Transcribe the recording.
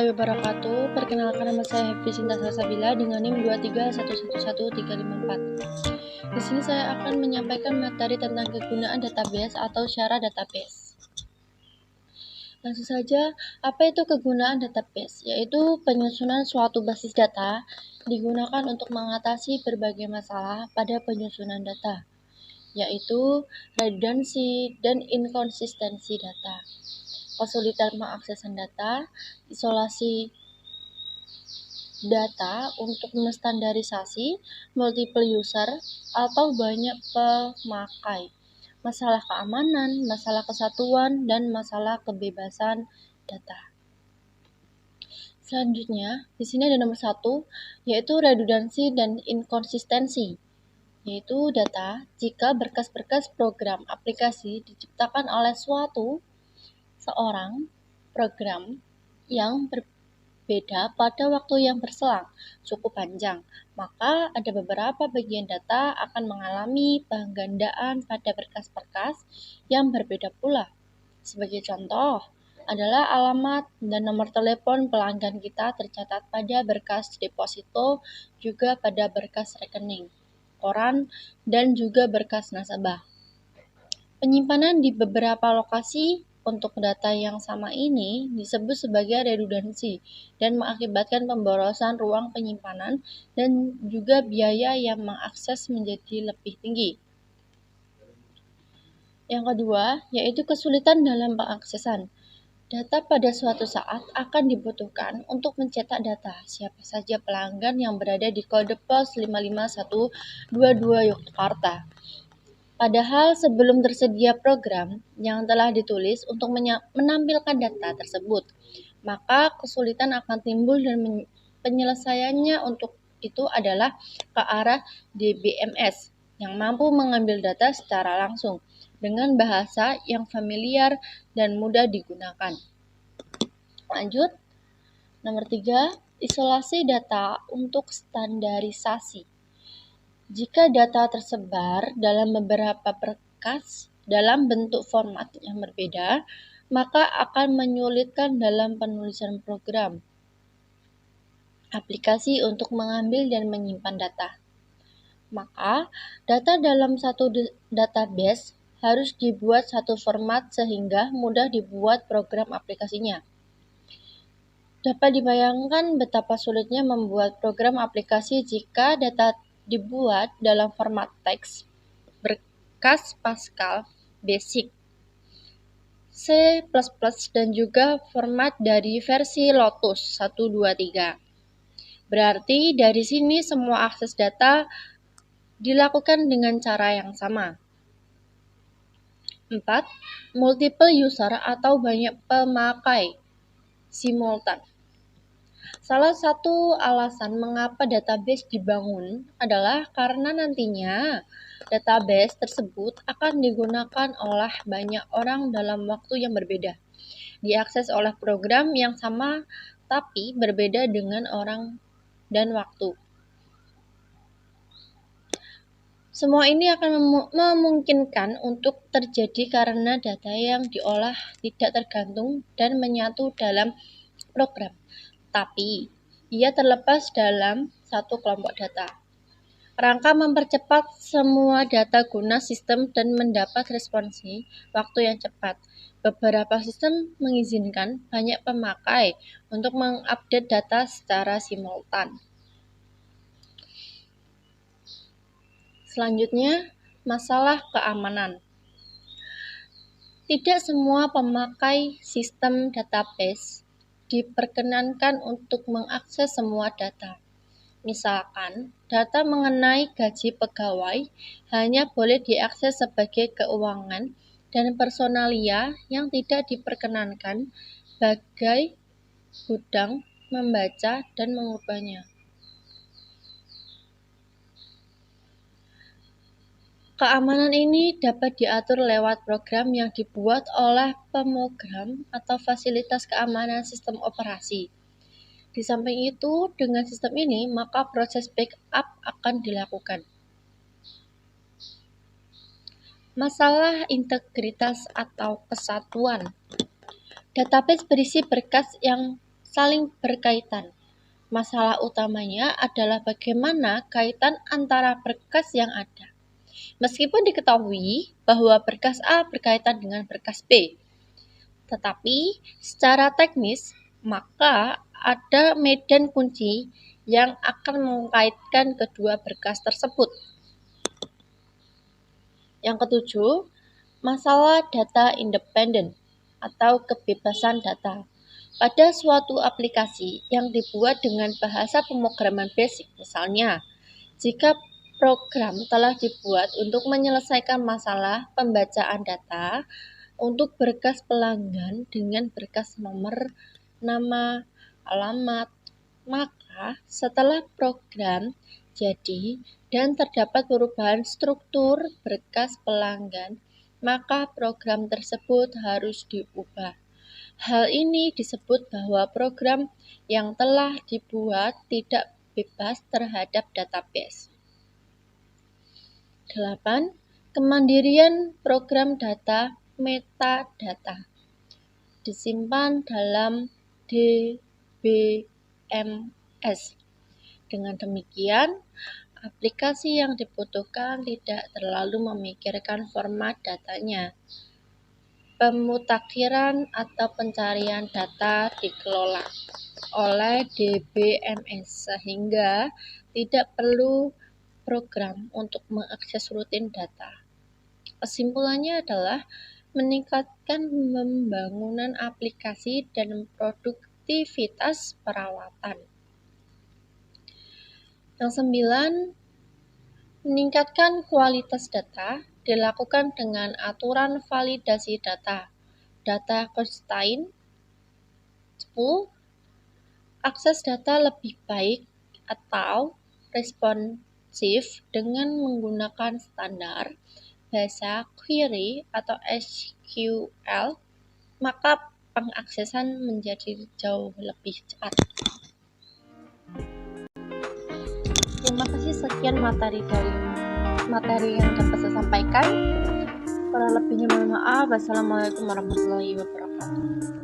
warahmatullahi wabarakatuh. Perkenalkan, nama saya Hefri Sinta Salsabila dengan NIM 231111354. Di sini saya akan menyampaikan materi tentang kegunaan database atau syarat database. Langsung saja, apa itu kegunaan database? Yaitu penyusunan suatu basis data digunakan untuk mengatasi berbagai masalah pada penyusunan data, yaitu redundansi dan inkonsistensi data, kesulitan mengakses data, isolasi data untuk menstandarisasi, multiple user, atau banyak pemakai, masalah keamanan, masalah kesatuan, dan masalah kebebasan data. Selanjutnya, di sini ada nomor 1, yaitu redundansi dan inkonsistensi, yaitu data jika berkas-berkas program aplikasi diciptakan oleh seorang program yang berbeda pada waktu yang berselang cukup panjang, maka ada beberapa bagian data akan mengalami penggandaan pada berkas-berkas yang berbeda pula. Sebagai contoh, adalah alamat dan nomor telepon pelanggan kita tercatat pada berkas deposito, juga pada berkas rekening, koran, dan juga berkas nasabah. Penyimpanan di beberapa lokasi untuk data yang sama ini disebut sebagai redundansi dan mengakibatkan pemborosan ruang penyimpanan dan juga biaya yang mengakses menjadi lebih tinggi. Yang kedua, yaitu kesulitan dalam pengaksesan. Data pada suatu saat akan dibutuhkan untuk mencetak data siapa saja pelanggan yang berada di kode pos 55122 Yogyakarta. Padahal sebelum tersedia program yang telah ditulis untuk menampilkan data tersebut, maka kesulitan akan timbul dan penyelesaiannya untuk itu adalah ke arah DBMS yang mampu mengambil data secara langsung dengan bahasa yang familiar dan mudah digunakan. Lanjut, nomor 3, isolasi data untuk standarisasi. Jika data tersebar dalam beberapa berkas dalam bentuk format yang berbeda, maka akan menyulitkan dalam penulisan program aplikasi untuk mengambil dan menyimpan data. Maka, data dalam satu database harus dibuat satu format sehingga mudah dibuat program aplikasinya. Dapat dibayangkan betapa sulitnya membuat program aplikasi jika data dibuat dalam format teks, berkas Pascal, Basic, C++, dan juga format dari versi Lotus 123. Berarti dari sini semua akses data dilakukan dengan cara yang sama. 4. Multiple user atau banyak pemakai, simultan. Salah satu alasan mengapa database dibangun adalah karena nantinya database tersebut akan digunakan oleh banyak orang dalam waktu yang berbeda, diakses oleh program yang sama tapi berbeda dengan orang dan waktu. Semua ini akan memungkinkan untuk terjadi karena data yang diolah tidak tergantung dan menyatu dalam program, tapi ia terlepas dalam satu kelompok data. Rangka mempercepat semua data guna sistem dan mendapat responsi waktu yang cepat. Beberapa sistem mengizinkan banyak pemakai untuk mengupdate data secara simultan. Selanjutnya, masalah keamanan. Tidak semua pemakai sistem database diperkenankan untuk mengakses semua data. Misalkan, data mengenai gaji pegawai hanya boleh diakses sebagai keuangan dan personalia yang tidak diperkenankan bagai gudang, membaca, dan mengubahnya. Keamanan ini dapat diatur lewat program yang dibuat oleh pemrogram atau fasilitas keamanan sistem operasi. Di samping itu, dengan sistem ini, maka proses backup akan dilakukan. Masalah integritas atau kesatuan. Database berisi berkas yang saling berkaitan. Masalah utamanya adalah bagaimana kaitan antara berkas yang ada. Meskipun diketahui bahwa berkas A berkaitan dengan berkas B, tetapi secara teknis, maka ada medan kunci yang akan mengaitkan kedua berkas tersebut. Yang ketujuh, masalah data independen atau kebebasan data. Pada suatu aplikasi yang dibuat dengan bahasa pemrograman basic, misalnya, jika program telah dibuat untuk menyelesaikan masalah pembacaan data untuk berkas pelanggan dengan berkas nomor, nama, alamat, maka setelah program jadi dan terdapat perubahan struktur berkas pelanggan, maka program tersebut harus diubah. Hal ini disebut bahwa program yang telah dibuat tidak bebas terhadap database. 8. Kemandirian program data metadata disimpan dalam DBMS. Dengan demikian, aplikasi yang dibutuhkan tidak terlalu memikirkan format datanya. Pemutakhiran atau pencarian data dikelola oleh DBMS sehingga tidak perlu program untuk mengakses rutin data. Kesimpulannya adalah meningkatkan pembangunan aplikasi dan produktivitas perawatan. Yang 9, meningkatkan kualitas data dilakukan dengan aturan validasi data constraint. 10. Akses data lebih baik atau responsif dengan menggunakan standar bahasa query atau SQL, maka pengaksesan menjadi jauh lebih cepat. Terima kasih, sekian materi yang dapat saya sampaikan. Kurang lebihnya mohon maaf. Wassalamualaikum warahmatullahi wabarakatuh.